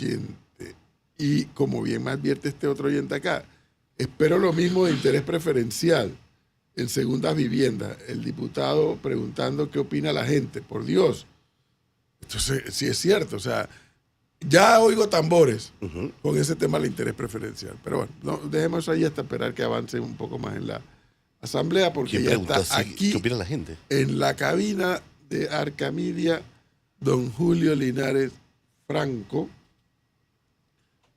oyente, y como bien me advierte este otro oyente acá, espero lo mismo de interés preferencial en segundas viviendas. El diputado preguntando qué opina la gente. Por Dios. Entonces, sí es cierto. O sea, ya oigo tambores con ese tema del interés preferencial. Pero bueno, no, dejemos eso ahí hasta esperar que avance un poco más en la asamblea, porque ya está aquí, ¿qué opina la gente? en la cabina de Arcamedia, don Julio Linares Franco,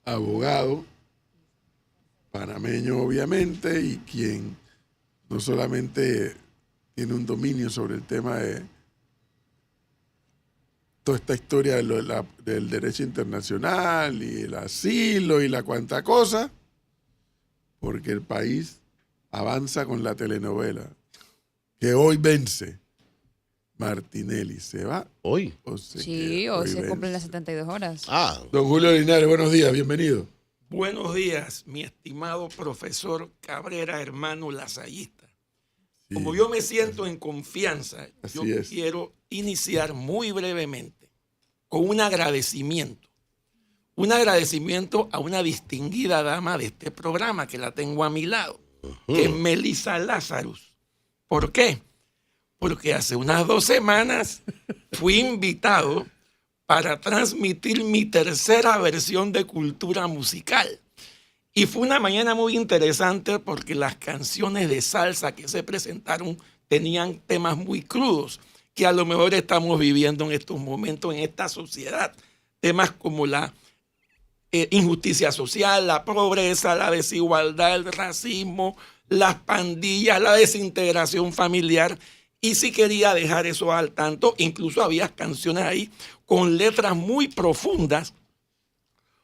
abogado, panameño obviamente, y quien no solamente tiene un dominio sobre el tema de toda esta historia del derecho internacional y el asilo y la cuanta cosa, porque el país avanza con la telenovela que hoy vence. Martinelli, ¿se va? ¿Hoy? ¿O se Sí, queda? o se Vence. cumplen las 72 horas. Don Julio Linares, buenos días, bienvenido. Buenos días, mi estimado profesor Cabrera, hermano lasallista. Sí, Como yo me siento en confianza, Así yo es. quiero iniciar muy brevemente con un agradecimiento. Un agradecimiento a una distinguida dama de este programa que la tengo a mi lado, que es Melissa Lazarus. ¿Por qué? Porque hace unas 2 semanas fui invitado para transmitir mi tercera versión de Cultura Musical. Y fue una mañana muy interesante porque las canciones de salsa que se presentaron tenían temas muy crudos que a lo mejor estamos viviendo en estos momentos en esta sociedad. Temas como la injusticia social, la pobreza, la desigualdad, el racismo, las pandillas, la desintegración familiar. Y sí quería dejar eso al tanto. Incluso había canciones ahí con letras muy profundas,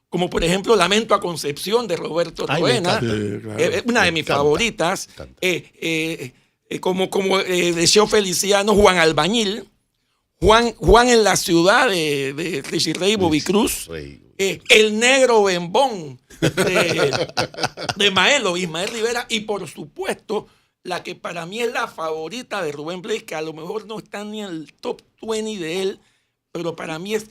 como por ejemplo Lamento a Concepción de Roberto Roena, una de mis favoritas, como Deseo Feliciano, Juan Albañil, Juan en la ciudad de Richie Ray Bobby Cruz, El Negro Bembón de Maelo, Ismael Rivera, y por supuesto la que para mí es la favorita de Rubén Blades, que a lo mejor no está ni en el top 20 de él, pero para mí es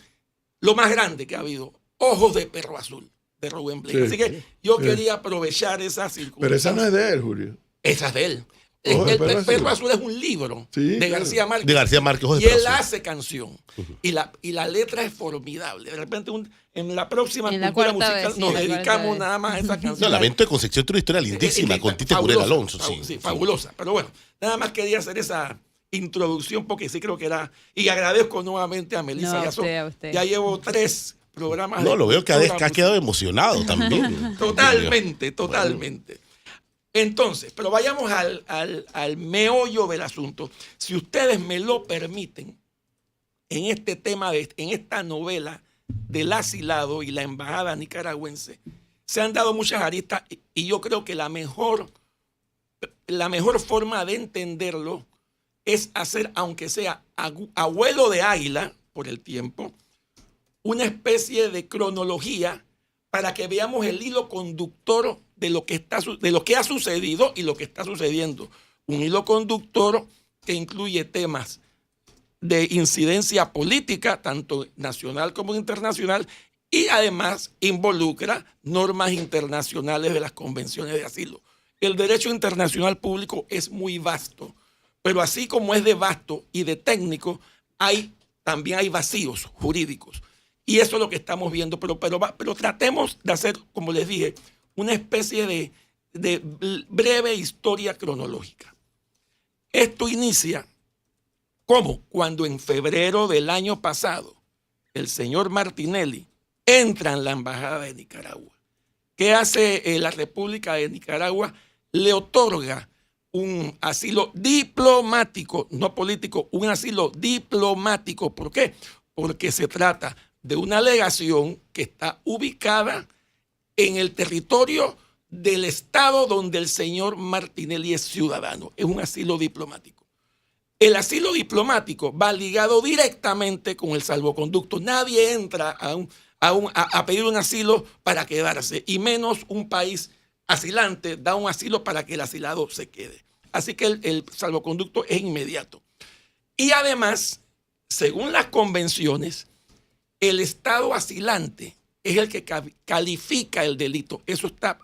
lo más grande que ha habido, Ojos de Perro Azul, de Rubén Blades. Sí, así que yo quería aprovechar esa circunstancia. Pero esa no es de él, Julio. Esa es de él. Ojo de El Perro Azul es un libro de García Márquez. De García Márquez, Ojos de Y Perro él Azul. hace canción. Y la letra es formidable. De repente, en la próxima En la Cultura cuarta Musical vez, sí, nos la cuarta dedicamos vez. nada más a esa No, canción. Lamento de Concepción tiene una historia lindísima con Tite Curel Fabulosa, Alonso. sí, fabulosa. Pero bueno, nada más quería hacer esa introducción porque sí creo que era. Y agradezco nuevamente a Melissa. No, a usted. Ya llevo 3 programas. No, de lo veo que Cultura ha quedado emocionado también. Totalmente. Entonces, pero vayamos al meollo del asunto. Si ustedes me lo permiten, en este tema, en esta novela del asilado y la embajada nicaragüense, se han dado muchas aristas y yo creo que la mejor forma de entenderlo es hacer, aunque sea abuelo de águila por el tiempo, una especie de cronología para que veamos el hilo conductor de lo que ha sucedido y lo que está sucediendo. Un hilo conductor que incluye temas de incidencia política, tanto nacional como internacional, y además involucra normas internacionales de las convenciones de asilo. El derecho internacional público es muy vasto, pero así como es de vasto y de técnico, también hay vacíos jurídicos. Y eso es lo que estamos viendo, pero tratemos de hacer, como les dije, una especie de breve historia cronológica. Esto inicia como cuando en febrero del año pasado el señor Martinelli entra en la embajada de Nicaragua. ¿Qué hace la República de Nicaragua? Le otorga un asilo diplomático, no político, un asilo diplomático. ¿Por qué? Porque se trata de una legación que está ubicada en el territorio del estado donde el señor Martinelli es ciudadano. Es un asilo diplomático. El asilo diplomático va ligado directamente con el salvoconducto. Nadie entra a pedir un asilo para quedarse, y menos un país asilante da un asilo para que el asilado se quede. Así que el salvoconducto es inmediato. Y además, según las convenciones, el estado asilante es el que califica el delito. Eso está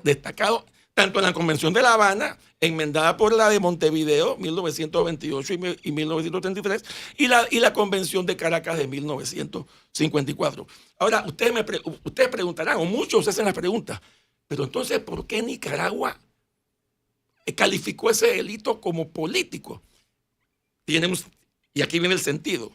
destacado tanto en la Convención de La Habana, enmendada por la de Montevideo, 1928 y 1933, y la Convención de Caracas de 1954. Ahora, ustedes preguntarán, o muchos hacen la pregunta, pero entonces, ¿por qué Nicaragua calificó ese delito como político? Y aquí viene el sentido.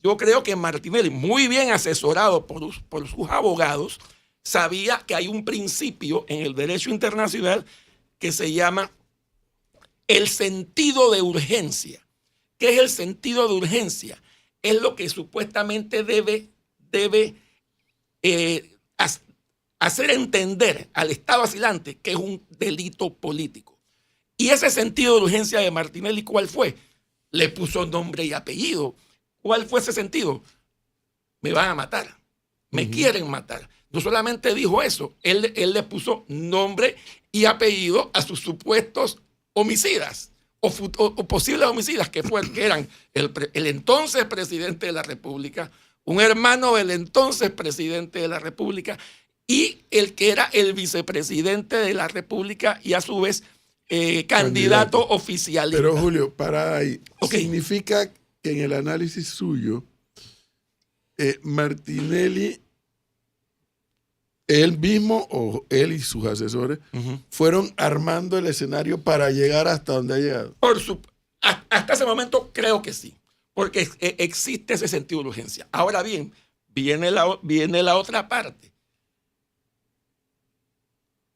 Yo creo que Martinelli, muy bien asesorado por sus abogados, sabía que hay un principio en el derecho internacional que se llama el sentido de urgencia. ¿Qué es el sentido de urgencia? Es lo que supuestamente debe hacer entender al Estado asilante que es un delito político. Y ese sentido de urgencia de Martinelli, ¿cuál fue? Le puso nombre y apellido. ¿Cuál fue ese sentido? Me van a matar, me quieren matar. No solamente dijo eso, él le puso nombre y apellido a sus supuestos homicidas o posibles homicidas que eran el entonces presidente de la República, un hermano del entonces presidente de la República y el que era el vicepresidente de la República y a su vez candidato oficialista. Pero Julio, para ahí, Okay. significa que en el análisis suyo, Martinelli, él mismo o él y sus asesores fueron armando el escenario para llegar hasta donde ha llegado. Hasta ese momento creo que sí, porque existe ese sentido de urgencia. Ahora bien, viene la otra parte.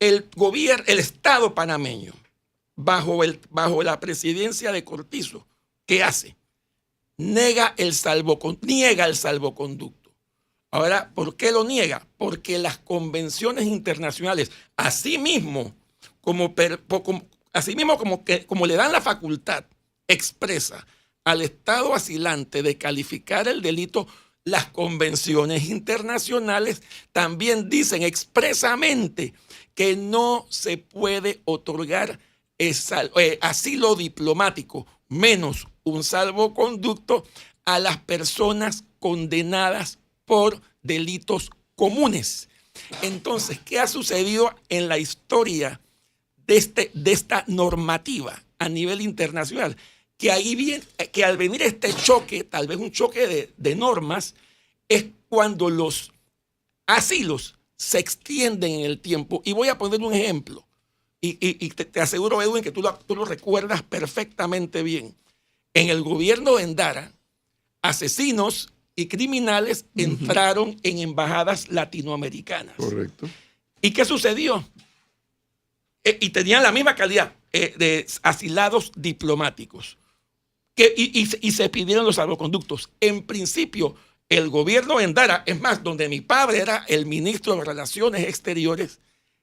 El Estado panameño, bajo la presidencia de Cortizo, ¿qué hace? Niega el salvoconducto. Ahora, ¿por qué lo niega? Porque las convenciones internacionales, asimismo como le dan la facultad expresa al Estado asilante de calificar el delito, las convenciones internacionales también dicen expresamente que no se puede otorgar asilo diplomático, menos un salvoconducto, a las personas condenadas por delitos comunes. Entonces, ¿qué ha sucedido en la historia de esta normativa a nivel internacional? Que al venir este choque, tal vez un choque de normas, es cuando los asilos se extienden en el tiempo. Y voy a poner un ejemplo. Y te aseguro, Edwin, que tú lo recuerdas perfectamente bien. En el gobierno de Endara, asesinos y criminales entraron en embajadas latinoamericanas. Correcto. ¿Y qué sucedió? Y tenían la misma calidad de asilados diplomáticos. Y se pidieron los salvoconductos. En principio, el gobierno de Endara, es más, donde mi padre era el ministro de Relaciones Exteriores,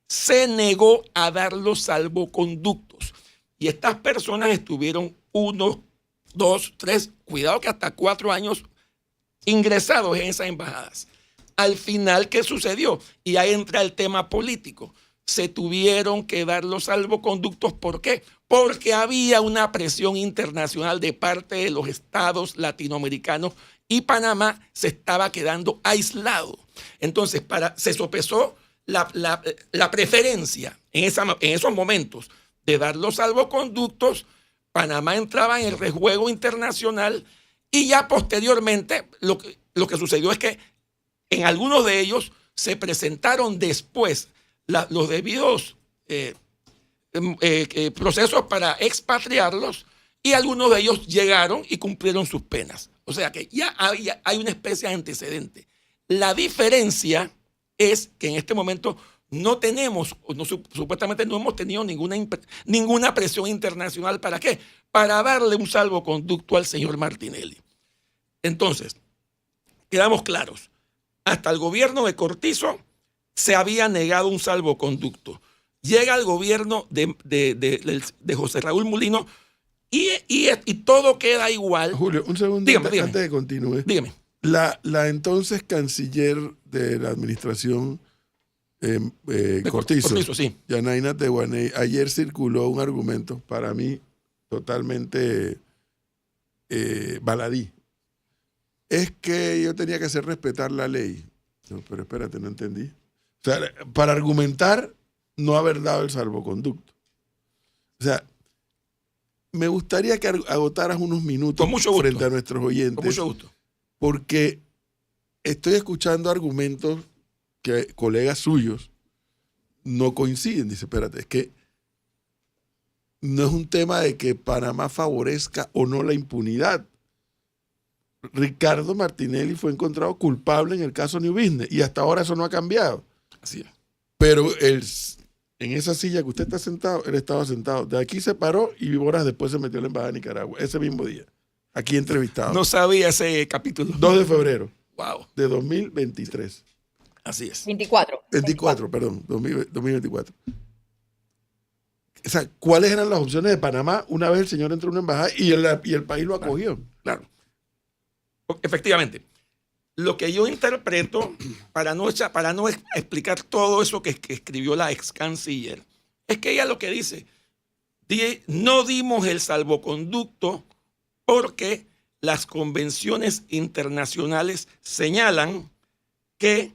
se negó a dar los salvoconductos. Y estas personas estuvieron 1, 2, 3, cuidado que hasta 4 años ingresados en esas embajadas. Al final, ¿qué sucedió? Y ahí entra el tema político. Se tuvieron que dar los salvoconductos. ¿Por qué? Porque había una presión internacional de parte de los estados latinoamericanos y Panamá se estaba quedando aislado. Entonces, se sopesó la preferencia en esos momentos de dar los salvoconductos. Panamá entraba en el rejuego internacional y ya posteriormente lo que sucedió es que en algunos de ellos se presentaron después los debidos procesos para expatriarlos y algunos de ellos llegaron y cumplieron sus penas. O sea que ya hay una especie de antecedente. La diferencia es que en este momento no tenemos, supuestamente no hemos tenido ninguna presión internacional. ¿Para qué? Para darle un salvoconducto al señor Martinelli. Entonces, quedamos claros. Hasta el gobierno de Cortizo se había negado un salvoconducto. Llega el gobierno de José Raúl Mulino y todo queda igual. Julio, un segundo dígame. antes de que continúe. Dígame. La entonces canciller de la administración Cortizo, sí. Yanaina Tehuaney, ayer circuló un argumento para mí totalmente baladí. Es que yo tenía que hacer respetar la ley. No, pero espérate, no entendí. O sea, para argumentar no haber dado el salvoconducto. O sea, me gustaría que agotaras unos minutos Con mucho gusto. frente a nuestros oyentes. Con mucho gusto. Porque estoy escuchando argumentos que colegas suyos no coinciden. Dice, espérate, es que no es un tema de que Panamá favorezca o no la impunidad. Ricardo Martinelli fue encontrado culpable en el caso New Business y hasta ahora eso no ha cambiado. Así es. Pero en esa silla que usted está sentado, él estaba sentado. De aquí se paró y horas después se metió a la Embajada de Nicaragua, ese mismo día. Aquí entrevistado. No sabía ese capítulo. 2 de febrero Wow. de 2023. Así es. 24, perdón, 2024. O sea, ¿cuáles eran las opciones de Panamá una vez el señor entró a una embajada y el país lo acogió? Claro. Efectivamente. Lo que yo interpreto, para no explicar todo eso que escribió la ex canciller, es que ella lo que dice, no dimos el salvoconducto porque las convenciones internacionales señalan que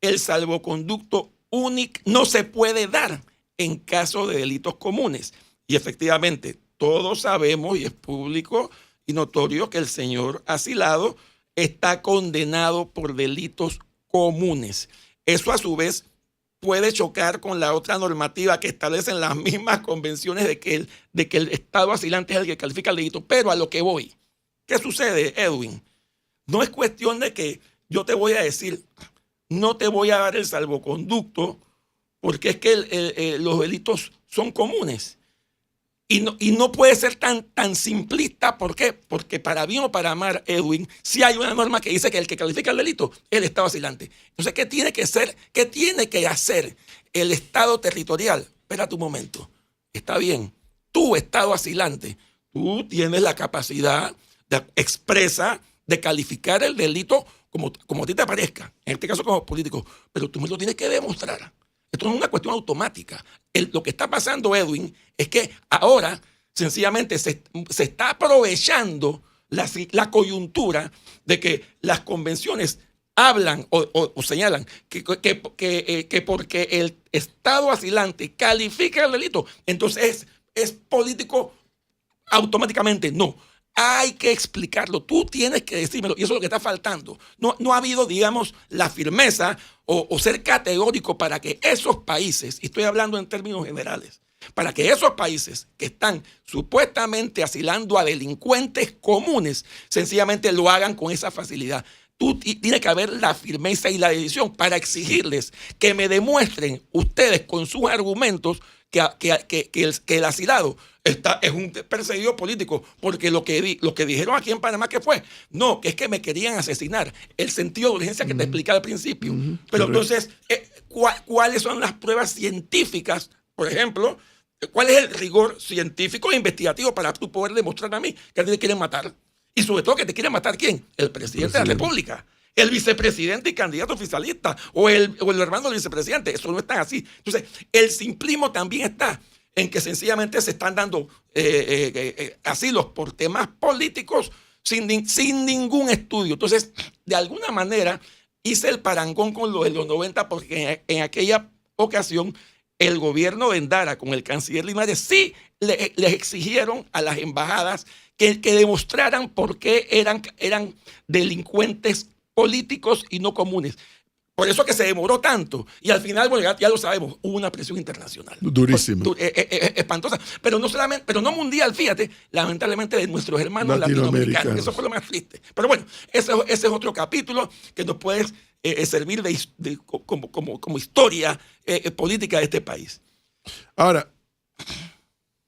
el salvoconducto único no se puede dar en caso de delitos comunes. Y efectivamente, todos sabemos, y es público y notorio, que el señor asilado está condenado por delitos comunes. Eso a su vez puede chocar con la otra normativa que establecen las mismas convenciones de que el Estado asilante es el que califica el delito. Pero a lo que voy, ¿qué sucede, Edwin? No es cuestión de que yo te voy a decir, no te voy a dar el salvoconducto porque es que los delitos son comunes. Y no puede ser tan simplista. ¿Por qué? Porque para bien o para mal, Edwin, sí hay una norma que dice que el que califica el delito es el Estado asilante. Entonces, ¿qué tiene que hacer el Estado territorial? Espera un momento. Está bien. Tú, Estado asilante, tú tienes la capacidad expresa de calificar el delito como a ti te parezca. En este caso como político. Pero tú me lo tienes que demostrar. Esto no es una cuestión automática. Lo que está pasando, Edwin, es que ahora sencillamente se está aprovechando la coyuntura de que las convenciones hablan o señalan que porque el Estado asilante califica el delito, entonces es político automáticamente. No. Hay que explicarlo. Tú tienes que decírmelo. Y eso es lo que está faltando. No ha habido, digamos, la firmeza o ser categórico para que esos países, y estoy hablando en términos generales, para que esos países que están supuestamente asilando a delincuentes comunes, sencillamente lo hagan con esa facilidad. Tiene que haber la firmeza y la decisión para exigirles que me demuestren ustedes con sus argumentos que el asilado es un perseguido político, porque lo que dijeron aquí en Panamá que fue, no, que es que me querían asesinar, el sentido de urgencia que te expliqué al principio. Pero entonces, ¿cuáles son las pruebas científicas? Por ejemplo, ¿cuál es el rigor científico e investigativo para tú poder demostrar a mí que a ti te quieren matar? Y sobre todo que te quieren matar, ¿quién? El presidente de la República, el vicepresidente y candidato oficialista, o el hermano del vicepresidente. Eso no es tan así. Entonces, el simplismo también está en que sencillamente se están dando asilos por temas políticos sin ningún estudio. Entonces, de alguna manera, hice el parangón con lo de los 90, porque en aquella ocasión el gobierno de Endara con el canciller Linares sí les exigieron a las embajadas que demostraran por qué eran delincuentes políticos y no comunes. Por eso que se demoró tanto. Y al final, bueno, ya lo sabemos, hubo una presión internacional. Durísima. Espantosa. Pero no solamente, pero no mundial, fíjate, lamentablemente de nuestros hermanos latinoamericanos. Eso fue lo más triste. Pero bueno, ese es otro capítulo que nos puede servir como historia política de este país. Ahora,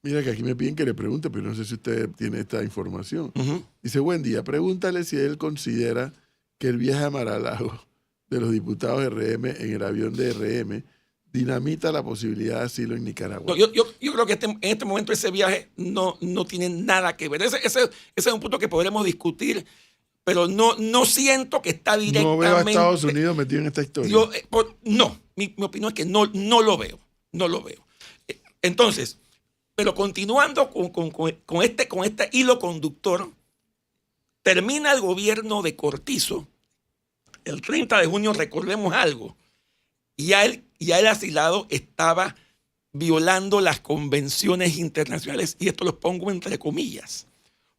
mira que aquí me piden que le pregunte, pero no sé si usted tiene esta información. Dice, buen día, pregúntale si él considera que el viaje a Mar-a-Lago de los diputados RM en el avión de RM dinamita la posibilidad de asilo en Nicaragua. No, yo creo que en este momento ese viaje no tiene nada que ver. Ese es un punto que podremos discutir, pero no siento que está directamente... ¿No veo a Estados Unidos metido en esta historia? No, mi opinión es que no lo veo. No lo veo. Entonces, pero continuando con este hilo conductor, termina el gobierno de Cortizo el 30 de junio, recordemos algo, ya el asilado estaba violando las convenciones internacionales, y esto lo pongo entre comillas,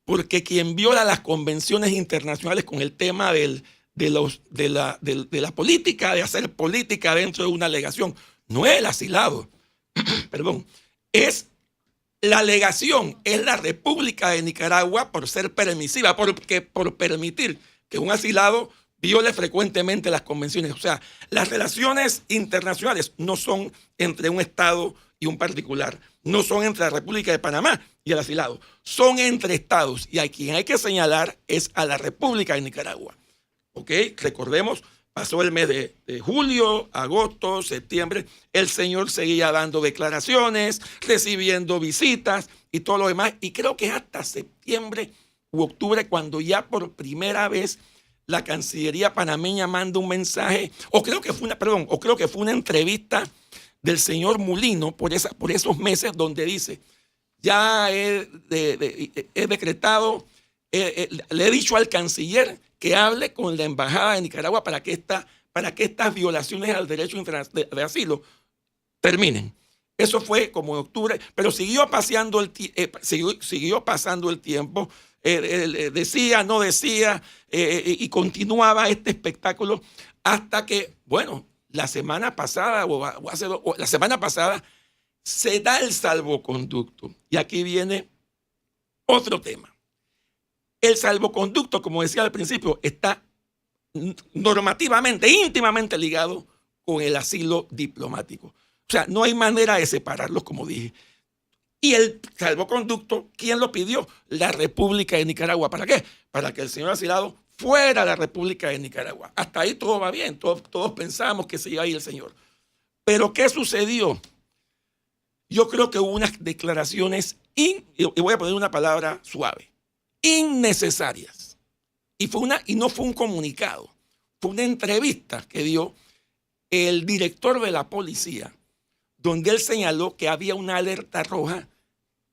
porque quien viola las convenciones internacionales con el tema de la política, de hacer política dentro de una alegación, no es el asilado, perdón, es la alegación, es la República de Nicaragua por ser permisiva, por permitir que un asilado viole frecuentemente las convenciones. O sea, las relaciones internacionales no son entre un Estado y un particular, no son entre la República de Panamá y el asilado, son entre Estados, y a quien hay que señalar es a la República de Nicaragua. ¿Ok? Recordemos, pasó el mes de julio, agosto, septiembre, el señor seguía dando declaraciones, recibiendo visitas y todo lo demás, y creo que es hasta septiembre u octubre cuando ya por primera vez la Cancillería panameña manda un mensaje, o creo que fue una entrevista del señor Mulino por esos meses, donde dice: ya he decretado, le he dicho al canciller que hable con la embajada de Nicaragua para que estas violaciones al derecho de asilo terminen. Eso fue como en octubre, pero siguió pasando el tiempo. Decía, no decía, y continuaba este espectáculo hasta que, bueno, la semana pasada se da el salvoconducto. Y aquí viene otro tema. El salvoconducto, como decía al principio, está normativamente, íntimamente ligado con el asilo diplomático. O sea, no hay manera de separarlos, como dije. Y el salvoconducto, ¿quién lo pidió? La República de Nicaragua. ¿Para qué? Para que el señor asilado fuera a la República de Nicaragua. Hasta ahí todo va bien. Todos pensábamos que se iba a ir el señor. Pero ¿qué sucedió? Yo creo que hubo unas declaraciones, y voy a poner una palabra suave, innecesarias. Y no fue un comunicado. Fue una entrevista que dio el director de la policía, donde él señaló que había una alerta roja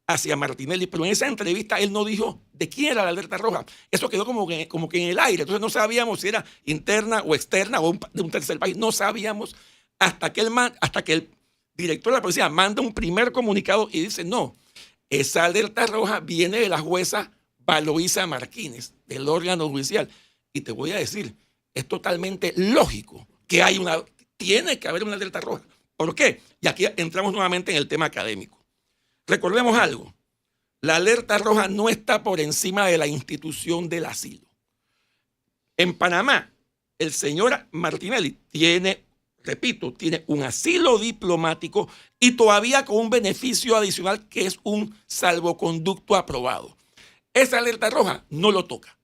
hacia Martinelli, pero en esa entrevista él no dijo de quién era la alerta roja. Eso quedó como que en el aire. Entonces no sabíamos si era interna o externa o de un tercer país. No sabíamos hasta que el director de la policía manda un primer comunicado y dice: no, esa alerta roja viene de la jueza Valoisa Martínez, del órgano judicial. Y te voy a decir, es totalmente lógico que tiene que haber una alerta roja. ¿Por qué? Y aquí entramos nuevamente en el tema académico. Recordemos algo: la alerta roja no está por encima de la institución del asilo. En Panamá, el señor Martinelli tiene un asilo diplomático y todavía con un beneficio adicional que es un salvoconducto aprobado. Esa alerta roja no lo toca.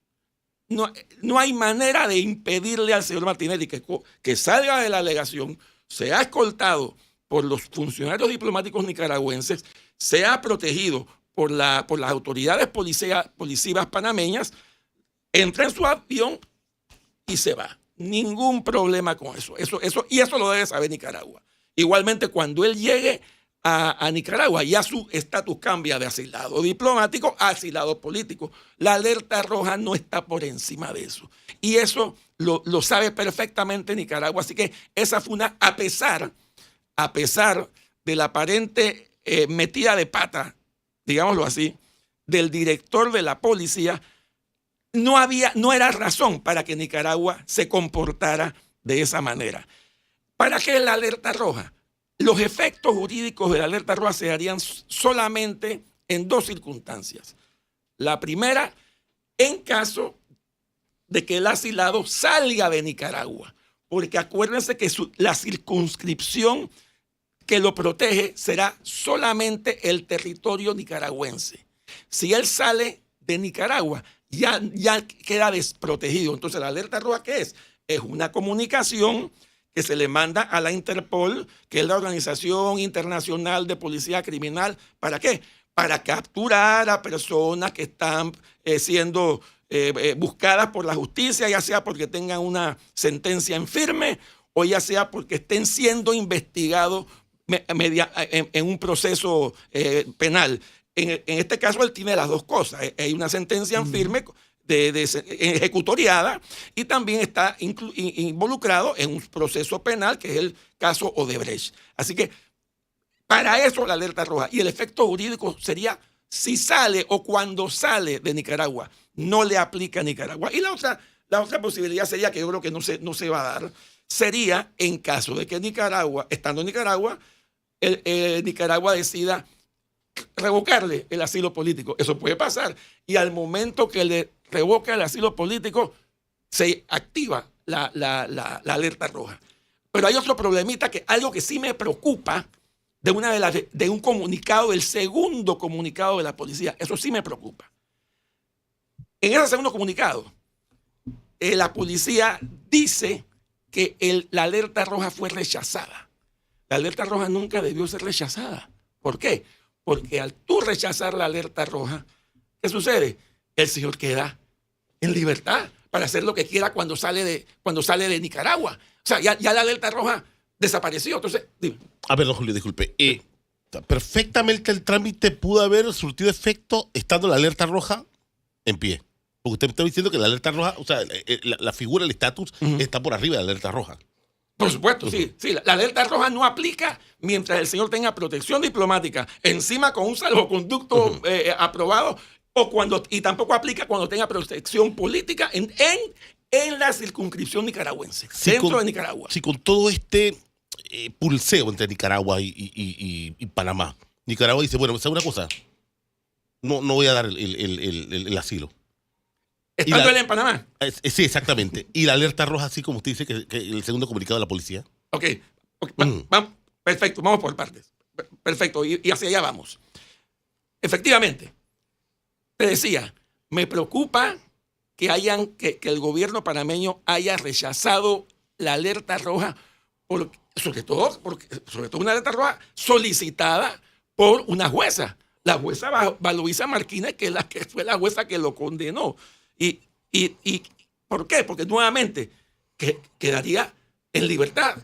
No hay manera de impedirle al señor Martinelli que salga de la alegación, sea escoltado por los funcionarios diplomáticos nicaragüenses, sea protegido por las autoridades policivas panameñas, entra en su avión y se va. Ningún problema con eso. Y eso lo debe saber Nicaragua. Igualmente, cuando él llegue a Nicaragua, ya su estatus cambia de asilado diplomático a asilado político. La alerta roja no está por encima de eso. Y eso lo sabe perfectamente Nicaragua. Así que esa fue a pesar de la aparente metida de pata, digámoslo así, del director de la policía, no era razón para que Nicaragua se comportara de esa manera. ¿Para qué la alerta roja? Los efectos jurídicos de la alerta roja se darían solamente en dos circunstancias. La primera, en caso de que el asilado salga de Nicaragua, porque acuérdense que la circunscripción que lo protege será solamente el territorio nicaragüense. Si él sale de Nicaragua, ya queda desprotegido. Entonces, ¿la alerta roja qué es? Es una comunicación que se le manda a la Interpol, que es la Organización Internacional de Policía Criminal. ¿Para qué? Para capturar a personas que están siendo buscadas por la justicia, ya sea porque tengan una sentencia en firme o ya sea porque estén siendo investigados en un proceso penal. En este caso, él tiene las dos cosas. Hay una sentencia en firme ejecutoriada y también está involucrado en un proceso penal que es el caso Odebrecht. Así que para eso la alerta roja. Y el efecto jurídico sería si sale o cuando sale de Nicaragua, no le aplica a Nicaragua. Y la otra posibilidad sería, que yo creo que no se va a dar, sería en caso de que Nicaragua, estando en Nicaragua, Nicaragua decida revocarle el asilo político. Eso puede pasar. Y al momento que le revoca el asilo político, se activa la alerta roja. Pero hay otro problemita, que algo que sí me preocupa de un comunicado, el segundo comunicado de la policía. Eso sí me preocupa. En ese segundo comunicado, la policía dice que la alerta roja fue rechazada. La alerta roja nunca debió ser rechazada. ¿Por qué? Porque al tú rechazar la alerta roja, ¿qué sucede? El señor queda en libertad para hacer lo que quiera cuando sale de Nicaragua. O sea, ya la alerta roja desapareció. Entonces, dime. A ver, don Julio, disculpe. Perfectamente el trámite pudo haber surtido efecto estando la alerta roja en pie. Porque usted me está diciendo que la alerta roja, o sea, la figura, el estatus está por arriba de la alerta roja. Por supuesto, sí. La alerta roja no aplica mientras el señor tenga protección diplomática, encima con un salvoconducto aprobado, y tampoco aplica cuando tenga protección política en la circunscripción nicaragüense, dentro de Nicaragua. Sí, con todo este pulseo entre Nicaragua y Panamá. Nicaragua dice, bueno, ¿sabe una cosa? No voy a dar el asilo. ¿Estando él en Panamá? Sí, exactamente. Y la alerta roja, así como usted dice, que el segundo comunicado de la policía. Ok. Vamos, perfecto, vamos por partes. Perfecto, y hacia allá vamos. Efectivamente, te decía, me preocupa que el gobierno panameño haya rechazado la alerta roja, sobre todo una alerta roja solicitada por una jueza, la jueza Valoisa Martínez, que fue la jueza que lo condenó. ¿Y por qué? Porque nuevamente quedaría en libertad.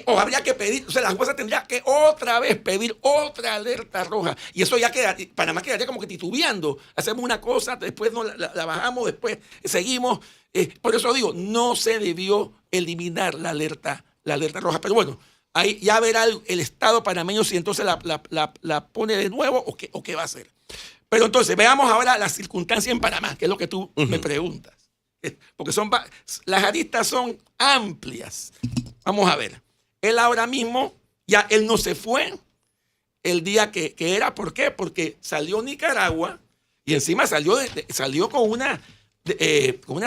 O habría que pedir, o sea, la jueza tendría que otra vez pedir otra alerta roja. Y eso ya Panamá quedaría como que titubeando. Hacemos una cosa, después la bajamos, después seguimos. Por eso digo, no se debió eliminar la alerta roja. Pero bueno, ahí ya verá el Estado panameño si entonces la pone de nuevo o qué va a hacer. Pero entonces, veamos ahora la circunstancia en Panamá, que es lo que tú me preguntas. Porque las aristas son amplias. Vamos a ver. Él ahora mismo, él no se fue el día que era. ¿Por qué? Porque salió Nicaragua y encima salió con una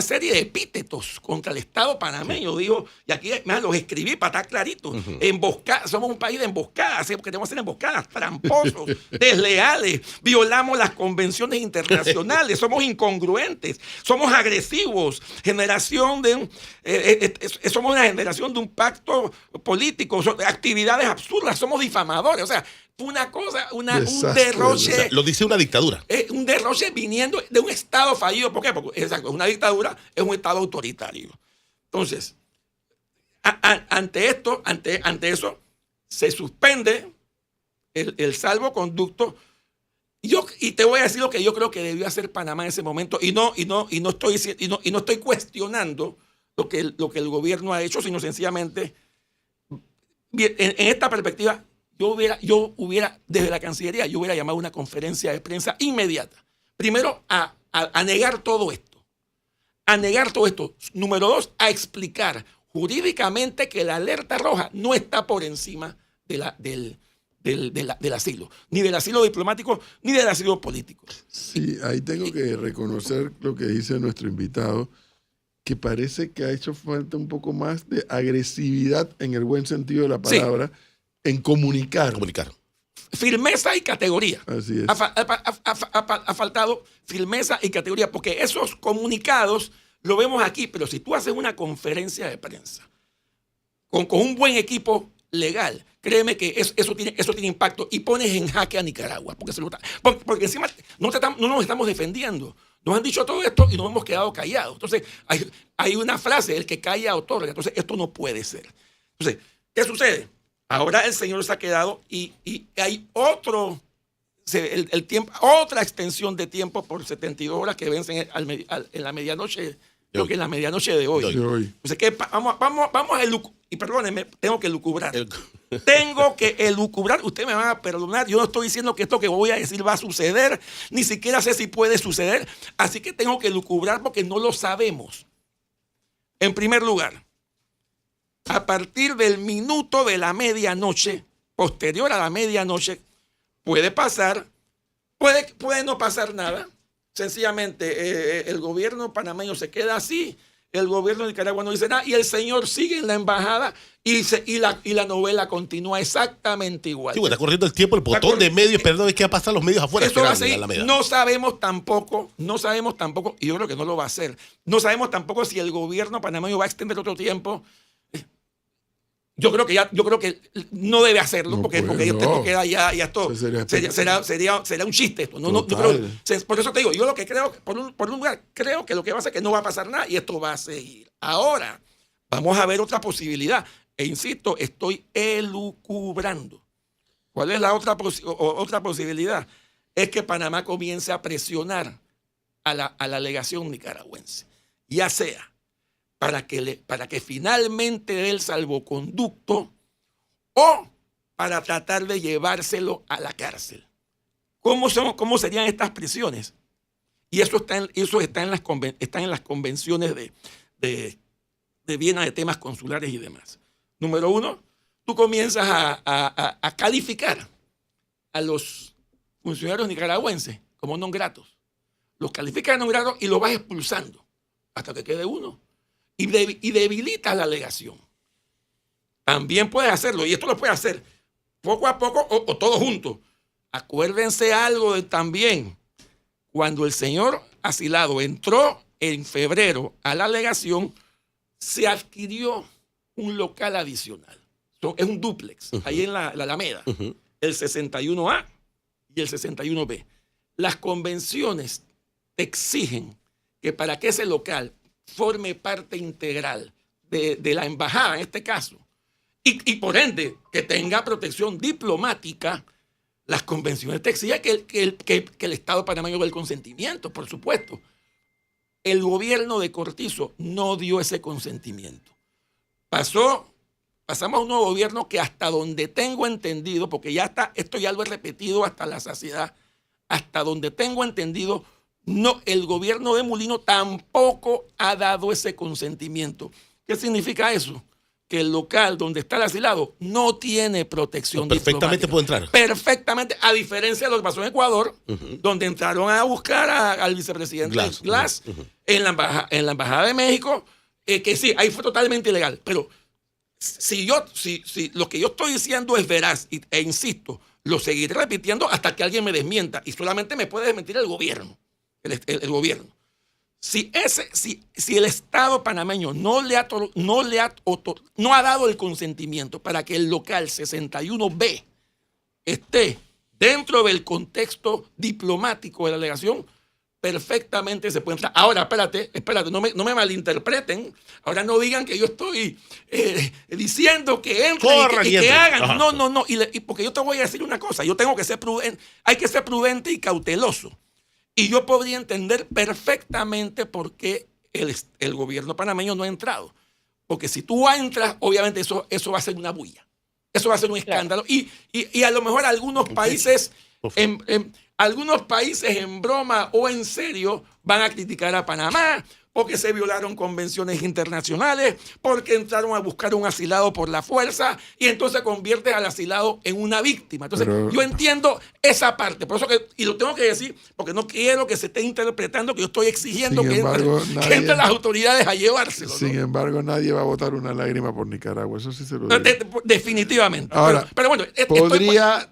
serie de epítetos contra el Estado panameño. Dijo, y aquí los escribí para estar clarito. Emboscadas, somos un país de emboscadas, porque queremos hacer emboscadas, tramposos, desleales, violamos las convenciones internacionales, somos incongruentes, somos agresivos, somos una generación de un pacto político, actividades absurdas, somos difamadores. O sea, una cosa, un derroche. O sea, lo dice una dictadura. Un derroche viniendo de un Estado fallido. ¿Por qué? Porque exacto, una dictadura es un Estado autoritario. Entonces, ante eso, se suspende el salvoconducto. Y te voy a decir lo que yo creo que debió hacer Panamá en ese momento. Y no estoy cuestionando lo que el gobierno ha hecho, sino sencillamente, en esta perspectiva, yo hubiera, desde la Cancillería, yo hubiera llamado una conferencia de prensa inmediata. Primero, a negar todo esto. A negar todo esto. Número 2, a explicar jurídicamente que la alerta roja no está por encima del asilo. Ni del asilo diplomático, ni del asilo político. Sí, ahí tengo que reconocer lo que dice nuestro invitado, que parece que ha hecho falta un poco más de agresividad, en el buen sentido de la palabra, sí, en comunicar. Firmeza y categoría. Así es. Ha faltado firmeza y categoría, porque esos comunicados lo vemos aquí, pero si tú haces una conferencia de prensa con un buen equipo legal, créeme que eso tiene impacto y pones en jaque a Nicaragua, porque encima no nos estamos defendiendo. Nos han dicho todo esto y nos hemos quedado callados. Entonces, hay una frase, el que calla otorga. Entonces, esto no puede ser. Entonces, ¿qué sucede? Ahora el señor se ha quedado y hay otro el tiempo, otra extensión de tiempo por 72 horas que vencen en la medianoche, creo que en la medianoche de hoy. De hoy. O sea que vamos a y perdónenme, tengo que elucubrar. Tengo que elucubrar. Ustedes me van a perdonar. Yo no estoy diciendo que esto que voy a decir va a suceder. Ni siquiera sé si puede suceder. Así que tengo que elucubrar porque no lo sabemos. En primer lugar, a partir del minuto de la medianoche, posterior a la medianoche, puede pasar, puede no pasar nada. Sencillamente el gobierno panameño se queda así. El gobierno de Nicaragua no dice nada y el señor sigue en la embajada y la novela continúa exactamente igual. Sí, bueno, está corriendo el tiempo, el botón de medios, esperando a ver qué va a pasar los medios afuera. Eso va a seguir. No sabemos tampoco, y yo creo que no lo va a hacer. No sabemos tampoco si el gobierno panameño va a extender otro tiempo. Yo creo que no debe hacerlo No porque puede, esto queda ya esto sería un chiste esto. No creo, por eso te digo, yo lo que creo, por un lugar, creo que lo que va a hacer es que no va a pasar nada y esto va a seguir. Ahora, vamos a ver otra posibilidad. E insisto, estoy elucubrando. ¿Cuál es la otra posibilidad? Es que Panamá comience a presionar a la alegación nicaragüense. Ya sea para que finalmente dé el salvoconducto o para tratar de llevárselo a la cárcel. ¿Cómo serían estas prisiones? Y eso está en las convenciones de Viena de temas consulares y demás. Número uno, tú comienzas a calificar a los funcionarios nicaragüenses como non gratos. Los calificas de non gratos y los vas expulsando hasta que quede uno. Y debilitas la alegación. También puedes hacerlo, y esto lo puedes hacer poco a poco o todo junto. Acuérdense algo también. Cuando el señor asilado entró en febrero a la alegación, se adquirió un local adicional. Es un dúplex, ahí en la Alameda, el 61A y el 61B. Las convenciones te exigen que para que ese local forme parte integral de la embajada, en este caso, y por ende que tenga protección diplomática, las convenciones te exigen que el Estado panameño dé el consentimiento, por supuesto. El gobierno de Cortizo no dio ese consentimiento. Pasamos a un nuevo gobierno que hasta donde tengo entendido, porque esto ya lo he repetido hasta la saciedad, hasta donde tengo entendido, no, el gobierno de Mulino tampoco ha dado ese consentimiento. ¿Qué significa eso? Que el local donde está el asilado no tiene protección perfectamente diplomática. Puede entrar. Perfectamente, a diferencia de lo que pasó en Ecuador, donde entraron a buscar al vicepresidente Glass en la embajada de México, que sí, ahí fue totalmente ilegal. Pero si lo que yo estoy diciendo es veraz, e insisto, lo seguiré repitiendo hasta que alguien me desmienta, y solamente me puede desmentir el gobierno. El gobierno. Si el Estado panameño no ha dado el consentimiento para que el local 61B esté dentro del contexto diplomático de la alegación, perfectamente se puede entrar. Ahora, espérate, no me malinterpreten. Ahora no digan que yo estoy diciendo que entren y que hagan. Ajá. No. Y porque yo te voy a decir una cosa. Yo tengo que ser prudente. Hay que ser prudente y cauteloso. Y yo podría entender perfectamente por qué el gobierno panameño no ha entrado. Porque si tú entras, obviamente eso va a ser una bulla. Eso va a ser un escándalo. Y a lo mejor algunos países, algunos países en broma o en serio van a criticar a Panamá porque se violaron convenciones internacionales, porque entraron a buscar un asilado por la fuerza y entonces conviertes al asilado en una víctima. Entonces, yo entiendo esa parte, por eso y lo tengo que decir, porque no quiero que se esté interpretando que yo estoy exigiendo que entren las autoridades a llevárselo. Sin embargo, nadie va a botar una lágrima por Nicaragua, eso sí se lo digo. Definitivamente. Ahora, pero bueno,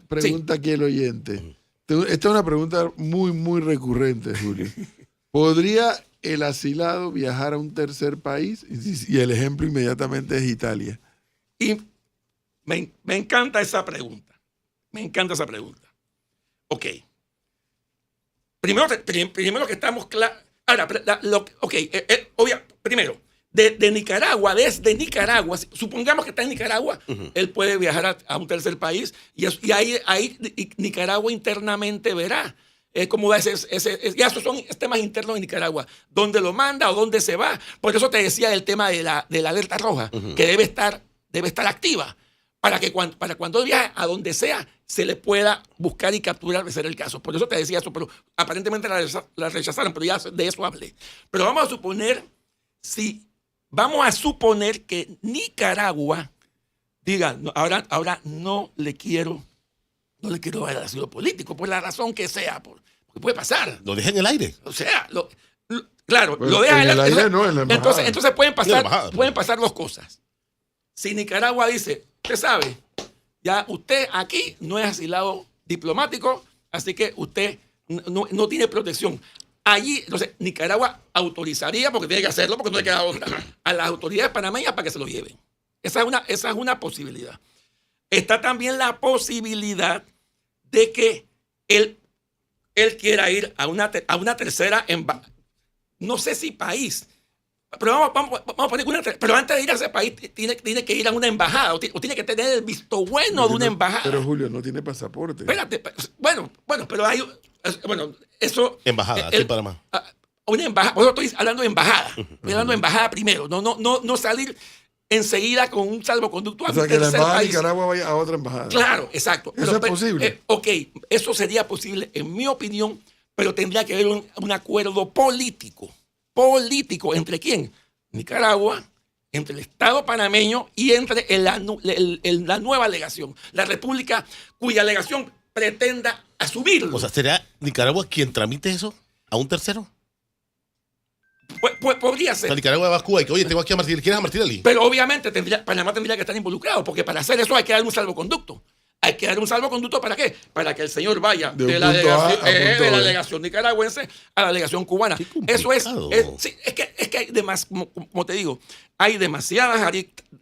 pregunta aquí el oyente. Esta es una pregunta muy, muy recurrente, Julio. ¿Podría el asilado viajar a un tercer país? Y el ejemplo inmediatamente es Italia. Y me encanta esa pregunta. Ok. Primero que estamos claros. Ahora, primero, de Nicaragua, desde Nicaragua, supongamos que está en Nicaragua, él puede viajar a un tercer país y ahí Nicaragua internamente verá cómo va ya esos son temas internos de Nicaragua, dónde lo manda o dónde se va. Por eso te decía el tema de la alerta roja, que debe estar activa para cuando viaje a donde sea se le pueda buscar y capturar de ser el caso. Por eso te decía eso, pero aparentemente la rechazaron, pero ya de eso hablé. Pero vamos a suponer que Nicaragua diga, no, ahora no le quiero dar el asilo político, por la razón que sea, porque puede pasar. Lo deja en el aire. O sea, claro, Bueno, lo deja en el aire, no en la embajada. Entonces pueden pasar dos cosas. Si Nicaragua dice, usted sabe, ya usted aquí no es asilado diplomático, así que usted no tiene protección. Allí, entonces, Nicaragua autorizaría, porque tiene que hacerlo, porque no le queda otra, a las autoridades panameñas para que se lo lleven. Esa es una posibilidad. Está también la posibilidad de que él quiera ir a una tercera, no sé si país, pero vamos a poner pero antes de ir a ese país tiene que ir a una embajada o tiene que tener el visto bueno de una embajada. Pero Julio no tiene pasaporte. Espérate, bueno, pero eso... Embajada, aquí en Panamá. Una embajada, por eso estoy hablando de embajada. Estoy hablando de embajada primero, no salir enseguida con un salvoconducto a un que la embajada país. de Nicaragua vaya a otra embajada. Claro, exacto. ¿Eso es posible? Ok, eso sería posible, en mi opinión, pero tendría que haber un acuerdo político. ¿Político entre quién? Nicaragua, entre el Estado panameño y entre la nueva legación, la república cuya legación pretenda asumirlo. O sea, ¿sería Nicaragua quien tramite eso a un tercero? Podría O sea, ser. Nicaragua va a Cuba y que, oye, tengo aquí a Martín, ¿quieres a Martín Ali? Pero obviamente Panamá tendría que estar involucrado, porque para hacer eso hay que dar un salvoconducto. Hay que dar un salvoconducto ¿para qué? Para que el señor vaya de la delegación nicaragüense a la delegación cubana. Eso es que hay como te digo, hay demasiadas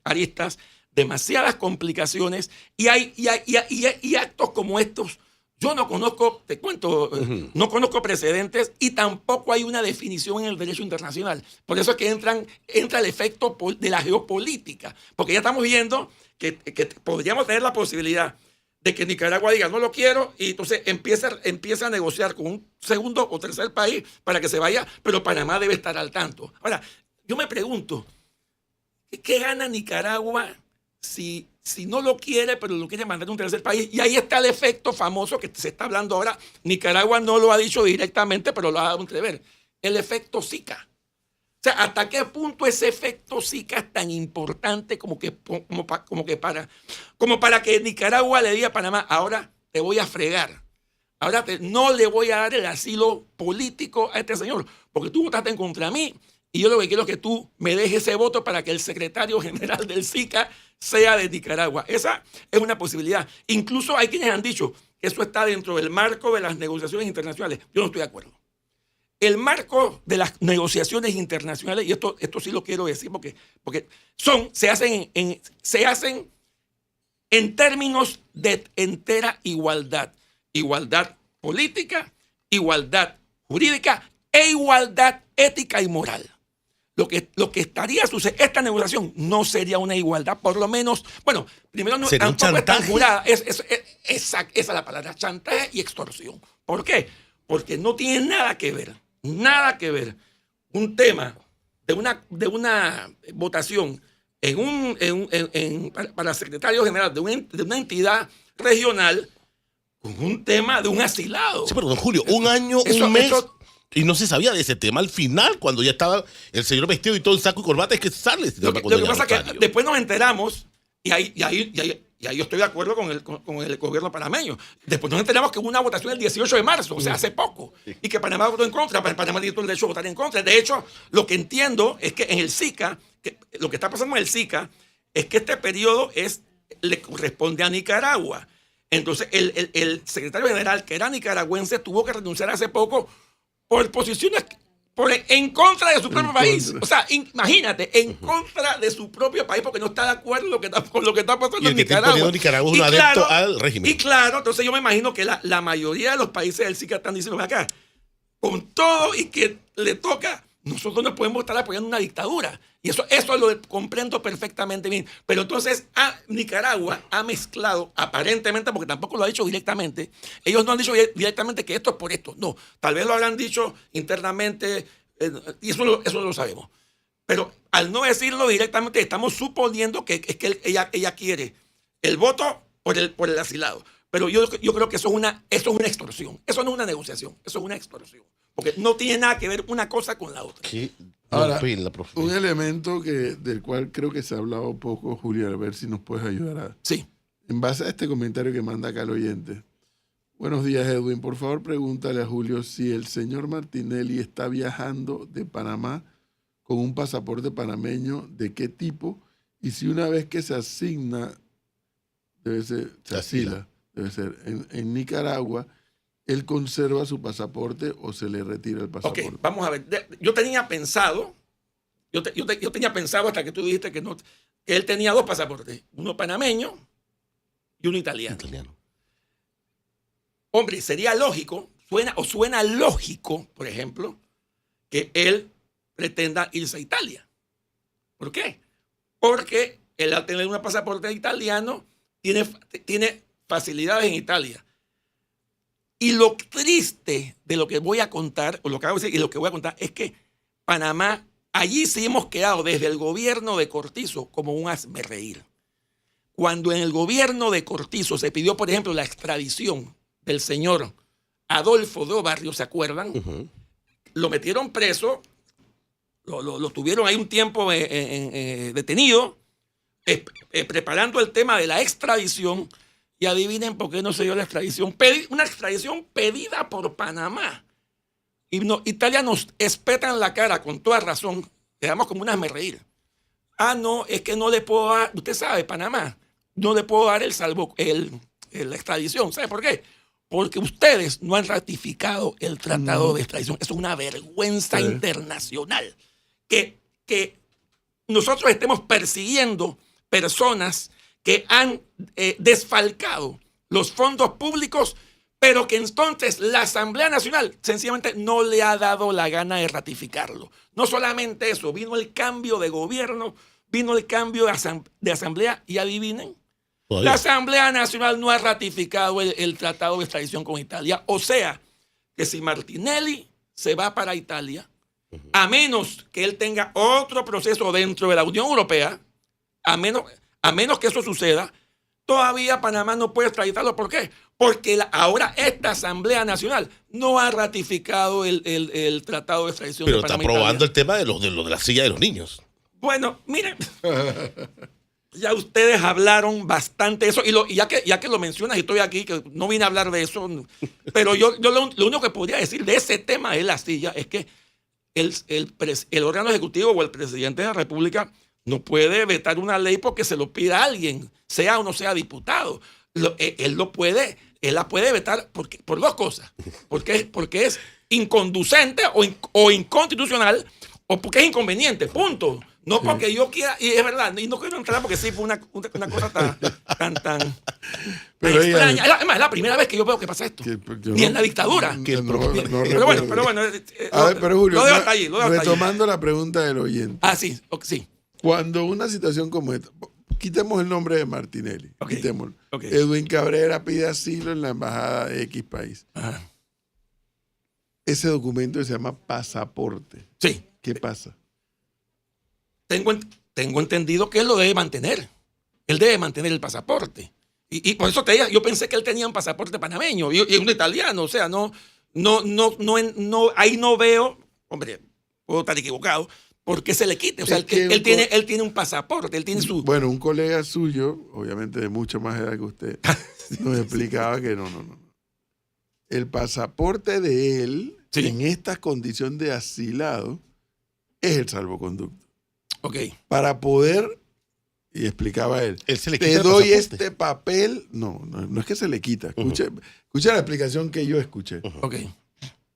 aristas, demasiadas complicaciones y hay actos como estos. Yo no conozco, te cuento, no conozco precedentes y tampoco hay una definición en el derecho internacional. Por eso es que entra el efecto de la geopolítica, porque ya estamos viendo que podríamos tener la posibilidad de que Nicaragua diga no lo quiero y entonces empieza a negociar con un segundo o tercer país para que se vaya, pero Panamá debe estar al tanto. Ahora, yo me pregunto, ¿qué gana Nicaragua si no lo quiere, pero lo quiere mandar a un tercer país? Y ahí está el efecto famoso que se está hablando ahora. Nicaragua no lo ha dicho directamente, pero lo ha dado a entrever. El efecto Zika. O sea, ¿hasta qué punto ese efecto Zika es tan importante como para que Nicaragua le diga a Panamá, ahora te voy a fregar? Ahora no le voy a dar el asilo político a este señor, porque tú votaste en contra mí y yo lo que quiero es que tú me dejes ese voto para que el secretario general del Zika sea de Nicaragua. Esa es una posibilidad. Incluso hay quienes han dicho que eso está dentro del marco de las negociaciones internacionales. Yo no estoy de acuerdo. El marco de las negociaciones internacionales, y esto sí lo quiero decir porque se hacen en términos de entera igualdad. Igualdad política, igualdad jurídica e igualdad ética y moral. Lo que estaría sucediendo, esta negociación no sería una igualdad, por lo menos, bueno, primero no tampoco es tan jurada, esa es la palabra, chantaje y extorsión. ¿Por qué? Porque no tiene nada que ver un tema de una votación para secretario general de una entidad regional con un tema de un asilado. Sí, pero don Julio, un año, un mes, y no se sabía de ese tema al final, cuando ya estaba el señor vestido y todo en saco y corbata, es que sale. Lo que pasa es que después nos enteramos, y ahí yo estoy de acuerdo con el gobierno panameño. Después nos enteramos que hubo una votación el 18 de marzo, o sea, hace poco, y que Panamá votó en contra. Panamá tiene todo el derecho a votar en contra. De hecho, lo que entiendo es que en el Zika, lo que está pasando en el Zika, es que este periodo le corresponde a Nicaragua. Entonces, el secretario general, que era nicaragüense, tuvo que renunciar hace poco por posiciones en contra de su propio país. O sea, imagínate, en contra de su propio país, porque no está de acuerdo con lo que está pasando en Nicaragua. Nicaragua es un adepto al régimen. Y claro, entonces yo me imagino que la mayoría de los países del SICA están diciendo acá, con todo y que le toca, nosotros no podemos estar apoyando una dictadura. Y eso lo comprendo perfectamente bien. Pero entonces Nicaragua ha mezclado, aparentemente, porque tampoco lo ha dicho directamente, ellos no han dicho directamente que esto es por esto. No, tal vez lo habrán dicho internamente, y eso lo sabemos. Pero al no decirlo directamente, estamos suponiendo que es que ella quiere el voto por el asilado. Pero yo creo que eso es una extorsión. Eso no es una negociación, eso es una extorsión. Porque no tiene nada que ver una cosa con la otra. ¿Qué? Ahora, Pila, profe. un elemento del cual creo que se ha hablado poco, Julio, a ver si nos puedes ayudar Sí. en base a este comentario que manda acá el oyente. Buenos días, Edwin. Por favor, pregúntale a Julio si el señor Martinelli está viajando de Panamá con un pasaporte panameño, de qué tipo, y si una vez que se asigna, debe ser en Nicaragua, él conserva su pasaporte o se le retira el pasaporte. Ok, vamos a ver. Yo tenía pensado hasta que tú dijiste que él tenía 2 pasaportes, uno panameño y uno italiano. Hombre, sería lógico, suena lógico, por ejemplo, que él pretenda irse a Italia. ¿Por qué? Porque él al tener un pasaporte italiano tiene facilidades en Italia. Y lo triste de lo que voy a contar, o lo que hago decir y lo que voy a contar, es que Panamá, allí sí hemos quedado desde el gobierno de Cortizo como un hazmerreír. Cuando en el gobierno de Cortizo se pidió, por ejemplo, la extradición del señor Adolfo de Barrio, ¿se acuerdan? Uh-huh. Lo metieron preso, lo tuvieron ahí un tiempo detenido, preparando el tema de la extradición. Y adivinen por qué no se dio la extradición. Una extradición pedida por Panamá. Y Italia nos espeta en la cara con toda razón. Quedamos como un hazmerreír. No, es que no le puedo dar, usted sabe, Panamá, no le puedo dar la extradición. ¿Sabe por qué? Porque ustedes no han ratificado el tratado de extradición. Eso es una vergüenza internacional. Que nosotros estemos persiguiendo personas que han desfalcado los fondos públicos, pero que entonces la Asamblea Nacional sencillamente no le ha dado la gana de ratificarlo. No solamente eso, vino el cambio de gobierno, vino el cambio de asamblea y adivinen, la Asamblea Nacional no ha ratificado el tratado de extradición con Italia. O sea, que si Martinelli se va para Italia, a menos que él tenga otro proceso dentro de la Unión Europea, a menos que eso suceda, todavía Panamá no puede extraditarlo. ¿Por qué? Porque ahora esta Asamblea Nacional no ha ratificado el tratado de extradición. Pero de Panamá está aprobando el tema de la silla de los niños. Bueno, miren, ya ustedes hablaron bastante de eso, y ya que lo mencionas y estoy aquí, que no vine a hablar de eso, pero yo lo único que podría decir de ese tema de la silla es que el órgano ejecutivo o el presidente de la República no puede vetar una ley porque se lo pida a alguien, sea o no sea diputado. Él la puede vetar por 2 cosas. Porque es inconducente o inconstitucional, o porque es inconveniente, punto. No porque yo quiera, y es verdad, y no quiero entrar porque sí fue una cosa tan Pero extraña. Además, es la primera vez que yo veo que pasa esto. Ni en la dictadura. Pero bueno. A ver, pero Julio, lo dejo hasta allí. retomando la pregunta del oyente. Sí, sí. Cuando una situación como esta, quitemos el nombre de Martinelli, quitémoslo. Okay. Edwin Cabrera pide asilo en la embajada de X país. Ajá. Ese documento se llama pasaporte. Sí. ¿Qué pasa? Tengo entendido que él lo debe mantener. Él debe mantener el pasaporte. Y por eso yo pensé que él tenía un pasaporte panameño y un italiano. O sea, ahí no veo, hombre, puedo estar equivocado, ¿por qué se le quite? O sea, él tiene un pasaporte, él tiene su... Bueno, un colega suyo, obviamente de mucho más edad que usted, nos explicaba que no. El pasaporte de él, en esta condición de asilado, es el salvoconducto. Ok. Para poder, y explicaba él, se le te quita doy este papel. No es que se le quita. Escucha la explicación que yo escuché. Ok.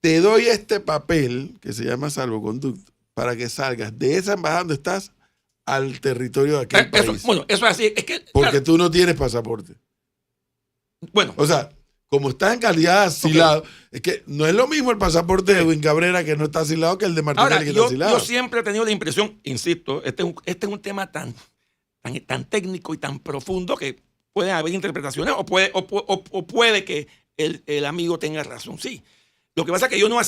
Te doy este papel que se llama salvoconducto para que salgas de esa embajada donde estás al territorio de aquel país. Bueno, eso es así. Es que, porque tú no tienes pasaporte. Bueno. O sea, como estás en calidad de asilado, es que no es lo mismo el pasaporte de Edwin Cabrera, que no está asilado, que el de Martinelli, Ahora, que está asilado. yo siempre he tenido la impresión, insisto, este es un tema tan técnico y tan profundo que puede haber interpretaciones o puede que el amigo tenga razón. Sí. Lo que pasa es que yo nunca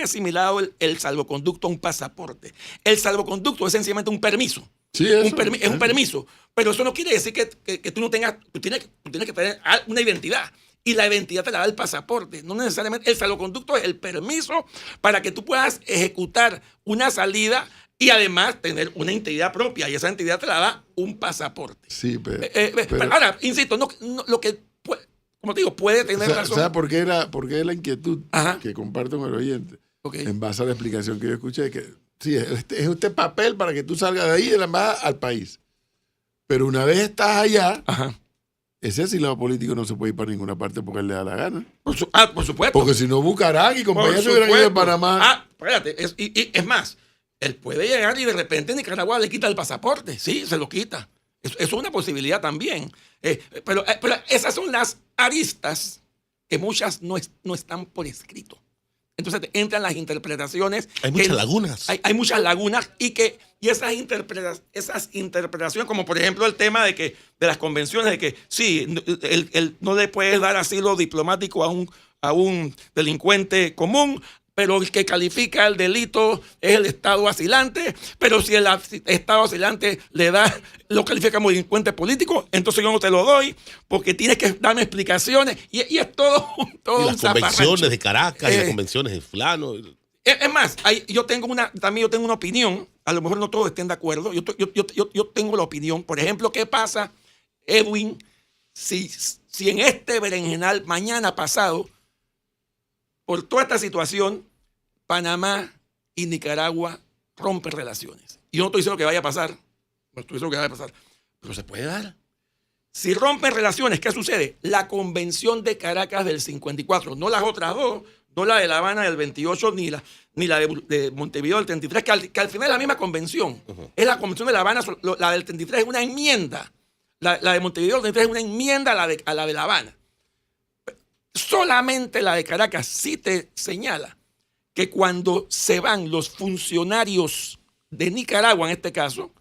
he asimilado el salvoconducto a un pasaporte. El salvoconducto es sencillamente un permiso. Sí, Es un permiso. Pero eso no quiere decir que tú no tengas, tú tienes que tener una identidad. Y la identidad te la da el pasaporte. No necesariamente el salvoconducto es el permiso para que tú puedas ejecutar una salida y además tener una entidad propia. Y esa entidad te la da un pasaporte. Sí, pero Ahora, insisto, lo que como te digo, puede tener razón. ¿Sabes por qué es la inquietud Ajá. que comparto con el oyente? Okay. En base a la explicación que yo escuché, que sí, es este papel para que tú salgas de ahí de la embajada al país. Pero una vez estás allá, Ajá. ese asilado político no se puede ir para ninguna parte porque él le da la gana. Por supuesto. Porque si no, Bucaram y compañía se hubieran ido de Panamá. Espérate. Es más, él puede llegar y de repente Nicaragua le quita el pasaporte. Sí, se lo quita. Eso es una posibilidad también. Pero esas son las aristas que muchas no están por escrito. Entonces entran las interpretaciones. Hay muchas lagunas. Hay muchas lagunas y esas interpretaciones, como por ejemplo el tema de las convenciones, de que sí, no le puedes dar asilo diplomático a un delincuente común, pero el que califica el delito es el Estado asilante, pero si el Estado asilante lo califica como delincuente político, entonces yo no te lo doy, porque tienes que darme explicaciones, y es todo Y un las convenciones de Caracas y las convenciones de fulano. Es más, yo tengo una opinión, a lo mejor no todos estén de acuerdo, yo tengo la opinión, por ejemplo, ¿qué pasa, Edwin, si en este berenjenal mañana pasado, por toda esta situación, Panamá y Nicaragua rompen relaciones? Y yo no estoy diciendo que vaya a pasar, pero se puede dar. Si rompen relaciones, ¿qué sucede? La Convención de Caracas del 54, no las otras dos, no la de La Habana del 28 ni la de Montevideo del 33, que al final es la misma convención. Uh-huh. Es la Convención de La Habana, la del 33 es una enmienda. La de Montevideo del 33 es una enmienda a la de La Habana. Solamente la de Caracas sí te señala que cuando se van los funcionarios de Nicaragua, en este caso,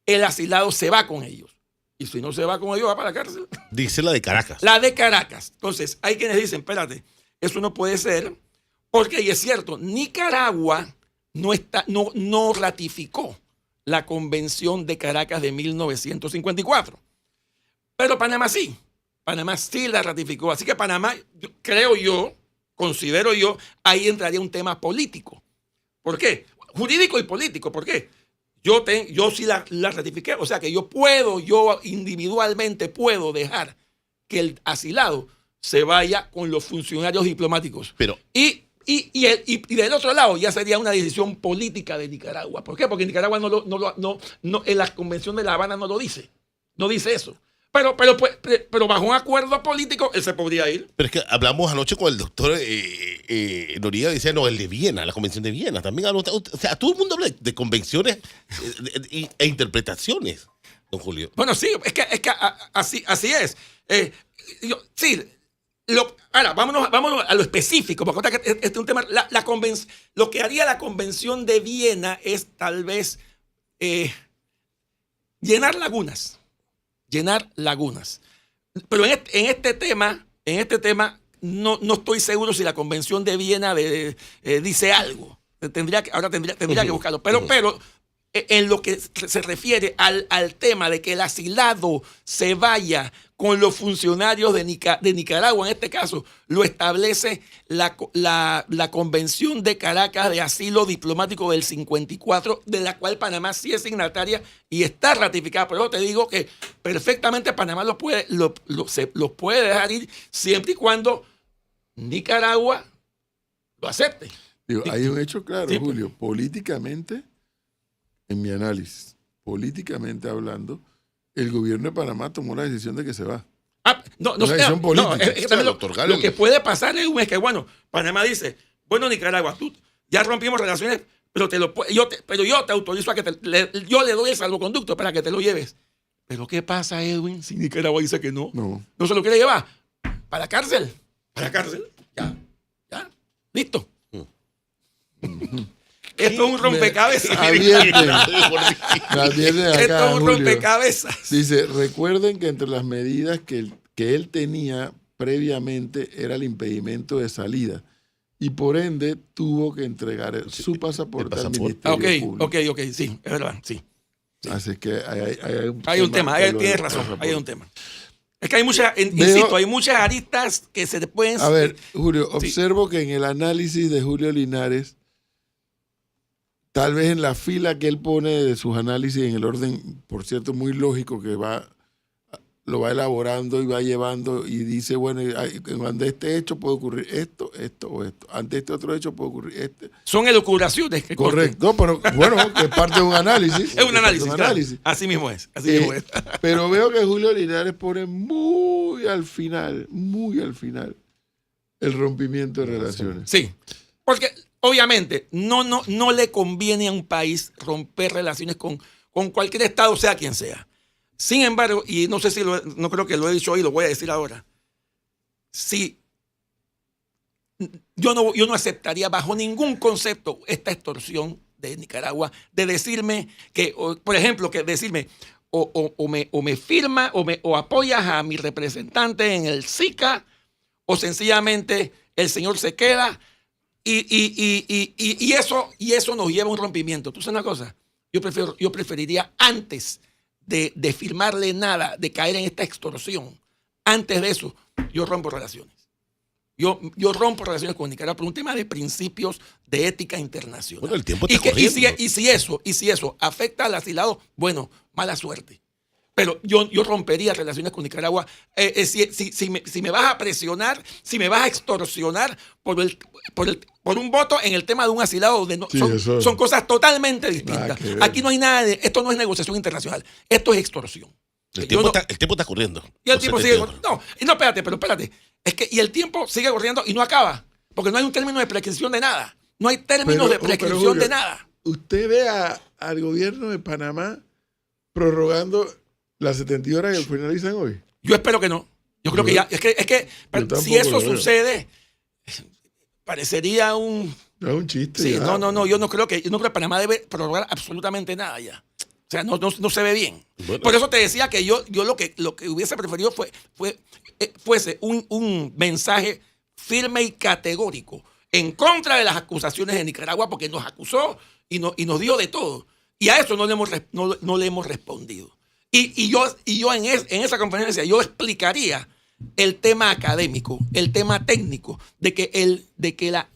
el asilado se va con ellos. Y si no se va con ellos, va para la cárcel. Dice la de Caracas. La de Caracas. Entonces, hay quienes dicen, espérate, eso no puede ser, porque, y es cierto, Nicaragua no ratificó la Convención de Caracas de 1954. Pero Panamá sí. Panamá sí la ratificó. Así que Panamá, considero yo, ahí entraría un tema político. ¿Por qué? Jurídico y político. ¿Por qué? Yo sí la ratifiqué. O sea que yo individualmente puedo dejar que el asilado se vaya con los funcionarios diplomáticos. Pero, y del otro lado ya sería una decisión política de Nicaragua. ¿Por qué? Porque Nicaragua no en la Convención de La Habana no lo dice. No dice eso. Pero bajo un acuerdo político, él se podría ir. Pero es que hablamos anoche con el doctor Noriega, decía, no, el de Viena, la Convención de Viena. También, o sea, todo el mundo habla de convenciones e interpretaciones, don Julio. Bueno, sí, es que así es. Ahora, vámonos a lo específico, porque este es un tema. Lo que haría la Convención de Viena es tal vez llenar lagunas. Pero en este tema no estoy seguro si la Convención de Viena dice algo. Tendría que buscarlo. Pero en lo que se refiere al tema de que el asilado se vaya con los funcionarios de Nicaragua, en este caso, lo establece la Convención de Caracas de Asilo Diplomático del 54, de la cual Panamá sí es signataria y está ratificada. Por eso te digo que perfectamente Panamá los puede dejar ir siempre y cuando Nicaragua lo acepte. Hay un hecho claro, sí, Julio. Políticamente, en mi análisis, políticamente hablando, el gobierno de Panamá tomó la decisión de que se va. Lo que puede pasar es que, bueno, Panamá dice, bueno, Nicaragua, tú ya rompimos relaciones, pero yo te autorizo a que yo le doy el salvoconducto para que te lo lleves. Pero ¿qué pasa, Edwin, si Nicaragua dice que no? No. ¿No se lo quiere llevar? ¿Para la cárcel? ¿Para la cárcel? Ya. Listo. Esto es un rompecabezas. Advierte acá, Esto es un Julio. rompecabezas. Dice, recuerden que entre las medidas que él tenía previamente era el impedimento de salida y por ende tuvo que entregar su pasaporte al Ministerio Público. Ok, sí, es verdad, sí. Así que Hay un tema, tienes razón, hay un tema. Es que hay muchas, insisto, hay muchas aristas que se te pueden... A ver, Julio, Sí. observo que en el análisis de Julio Linares, tal vez en la fila que él pone de sus análisis, en el orden, por cierto, muy lógico, que lo va elaborando y va llevando y dice, bueno, ante este hecho puede ocurrir esto, esto o esto. Ante este otro hecho puede ocurrir este. Son elucubraciones que Correcto, pero bueno, que es parte de un análisis. Es un análisis, Es claro. Así mismo es. Pero veo que Julio Linares pone muy al final, el rompimiento de relaciones. Sí, porque obviamente no le conviene a un país romper relaciones con cualquier estado, sea quien sea. Sin embargo, y no sé si no creo que lo he dicho hoy, lo voy a decir ahora. Sí, yo no aceptaría bajo ningún concepto esta extorsión de Nicaragua de decirme que, por ejemplo, que decirme o me firma o apoyas a mi representante en el SICA o sencillamente el señor se queda y eso nos lleva a un rompimiento. ¿Tú sabes una cosa? Yo preferiría antes de firmarle nada, de caer en esta extorsión, antes de eso, yo rompo relaciones. Yo rompo relaciones con Nicaragua por un tema de principios de ética internacional. Bueno, el tiempo está corriendo. Y si eso afecta al asilado, bueno, mala suerte. Pero yo rompería relaciones con Nicaragua. Si me vas a presionar, si me vas a extorsionar por un voto en el tema de un asilado, donde son cosas totalmente distintas. Aquí no hay nada esto no es negociación internacional, esto es extorsión. El tiempo está corriendo. Y el tiempo sigue corriendo. No, espérate. Es que y el tiempo sigue corriendo y no acaba, porque no hay un término de prescripción de nada. No hay términos de prescripción de nada. Usted ve al gobierno de Panamá prorrogando las 72 horas que finalizan hoy. Yo espero que no. Yo creo que ya. Es que si eso sucede, parecería un. Es un chiste. Sí, ya. no. Yo no creo que Panamá debe prorrogar absolutamente nada ya. O sea, no se ve bien. Bueno. Por eso te decía que yo lo que hubiese preferido fuese un mensaje firme y categórico en contra de las acusaciones de Nicaragua, porque nos acusó y nos dio de todo. Y a eso no le hemos respondido. Y yo en esa conferencia yo explicaría el tema académico, el tema técnico,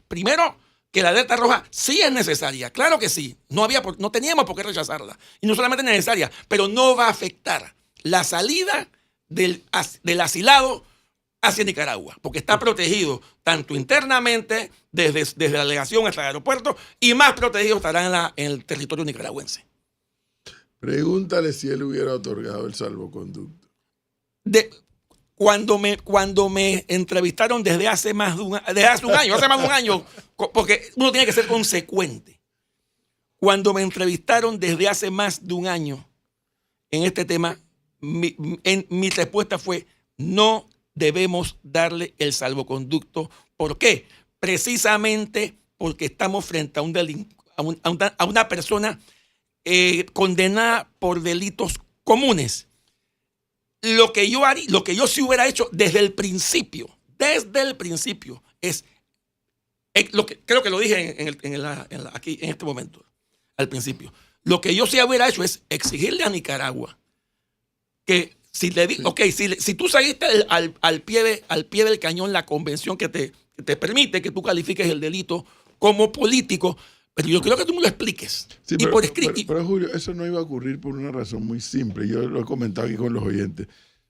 primero que la alerta roja sí es necesaria, claro que sí, no teníamos por qué rechazarla, y no solamente es necesaria, pero no va a afectar la salida del asilado hacia Nicaragua, porque está protegido tanto internamente desde la delegación hasta el aeropuerto, y más protegido estará en el territorio nicaragüense. Pregúntale si él hubiera otorgado el salvoconducto. Cuando me entrevistaron desde hace más de un año, porque uno tiene que ser consecuente. Cuando me entrevistaron desde hace más de un año en este tema, mi respuesta fue: no debemos darle el salvoconducto. ¿Por qué? Precisamente porque estamos frente a una persona condenada por delitos comunes. Lo que yo sí hubiera hecho desde el principio, es creo que lo dije aquí en este momento, al principio. Lo que yo sí hubiera hecho es exigirle a Nicaragua que si tú seguiste al pie del cañón la convención que te permite que tú califiques el delito como político, pero yo creo que tú me lo expliques. Sí, y por escrito. Pero Julio, eso no iba a ocurrir por una razón muy simple. Yo lo he comentado aquí con los oyentes.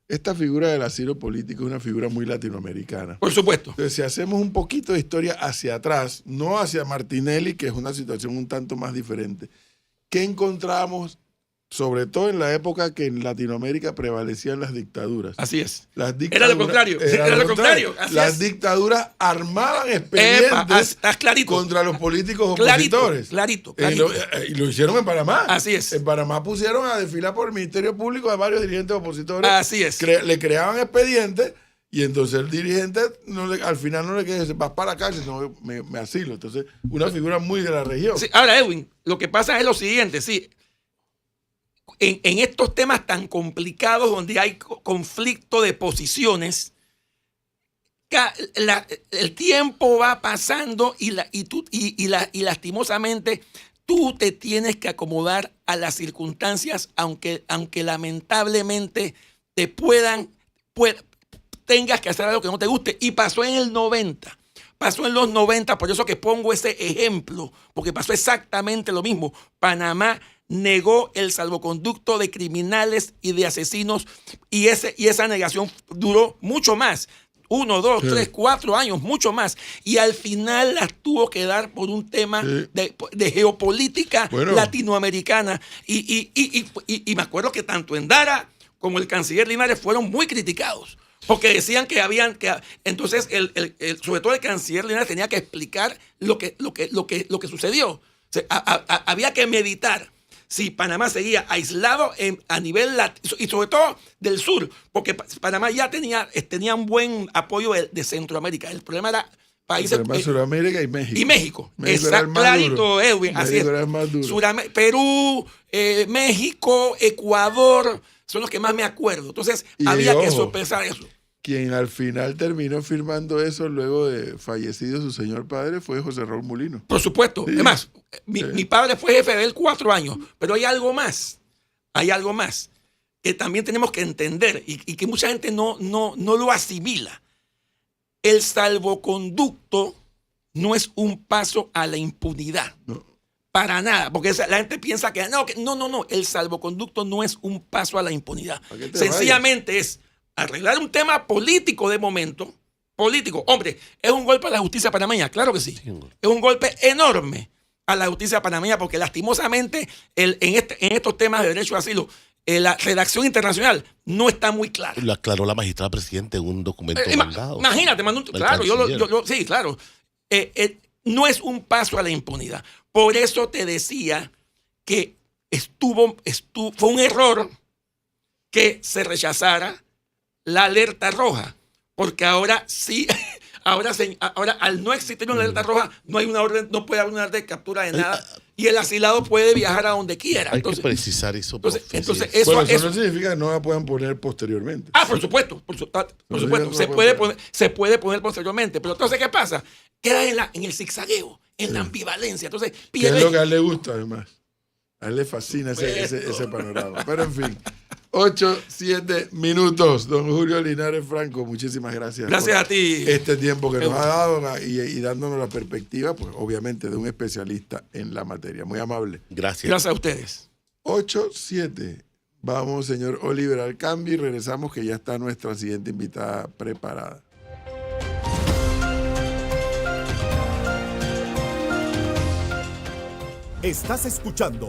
Esta figura del asilo político es una figura muy latinoamericana. Por supuesto. Entonces, si hacemos un poquito de historia hacia atrás, no hacia Martinelli, que es una situación un tanto más diferente, ¿qué encontramos sobre todo en la época que en Latinoamérica prevalecían las dictaduras. Así es. Las Era lo contrario. Era lo contrario. Así Las es. dictaduras armaban expedientes Estás clarito. contra los políticos opositores. Clarito. Y lo hicieron en Panamá. Así es. En Panamá pusieron a desfilar por el Ministerio Público a varios dirigentes opositores. Así es. Le creaban expedientes y entonces el dirigente al final no le queda decir, vas para la cárcel, no, me asilo. Entonces, una figura muy de la región. Sí, ahora, Edwin, lo que pasa es lo siguiente, sí. En estos temas tan complicados donde hay conflicto de posiciones, el tiempo va pasando y lastimosamente tú te tienes que acomodar a las circunstancias, aunque lamentablemente tengas que hacer algo que no te guste. Y pasó en el 90. Pasó en los 90, por eso que pongo ese ejemplo, porque pasó exactamente lo mismo. Panamá negó el salvoconducto de criminales y de asesinos y esa negación duró mucho más. 1, 2, 3, 4 años, mucho más. Y al final las tuvo que dar por un tema de geopolítica latinoamericana. Y me acuerdo que tanto Endara como el canciller Linares fueron muy criticados. Porque decían que entonces sobre todo el canciller Linares tenía que explicar lo que sucedió. O sea, había que meditar si Panamá seguía aislado a nivel y sobre todo del sur, porque Panamá ya tenía un buen apoyo de Centroamérica. El problema era países Sudamérica y México. Y México. Exacto, clarito, Edwin. Así es. Perú, México, Ecuador son los que más me acuerdo. Entonces había que sopesar eso. Quien al final terminó firmando eso luego de fallecido su señor padre fue José Raúl Mulino. Por supuesto. Sí. Es más, mi padre fue jefe de él 4 años, pero hay algo más. Hay algo más que también tenemos que entender y que mucha gente no lo asimila. El salvoconducto no es un paso a la impunidad. No. Para nada, porque la gente piensa que no. El salvoconducto no es un paso a la impunidad. Sencillamente es arreglar un tema político de momento. Político. Hombre, ¿es un golpe a la justicia panameña? Claro que sí. Es un golpe enorme a la justicia panameña porque lastimosamente en estos temas de derecho de asilo la redacción internacional no está muy clara. Lo aclaró la magistrada presidente en un documento mandado. Imagínate, claro, sí, claro. No es un paso a la impunidad. Por eso te decía que fue un error que se rechazara la alerta roja, porque ahora sí, ahora al no existir una alerta roja, no hay una orden, no puede haber una orden de captura de nada, y el asilado puede viajar a donde quiera. Hay que precisar eso. Entonces eso no significa que no la puedan poner posteriormente. Por supuesto, se puede poner posteriormente, pero entonces ¿qué pasa? Queda en el zigzagueo, en la ambivalencia. Entonces ¿qué es lo que a él le gusta además? A él le fascina ese panorama. Pero en fin, 8-7 minutos. Don Julio Linares Franco, muchísimas gracias. Gracias a ti. Este tiempo que nos ha dado y dándonos la perspectiva, pues obviamente de un especialista en la materia. Muy amable. Gracias. Gracias a ustedes. 8-7. Vamos, señor Oliver, al cambio y regresamos que ya está nuestra siguiente invitada preparada. Estás escuchando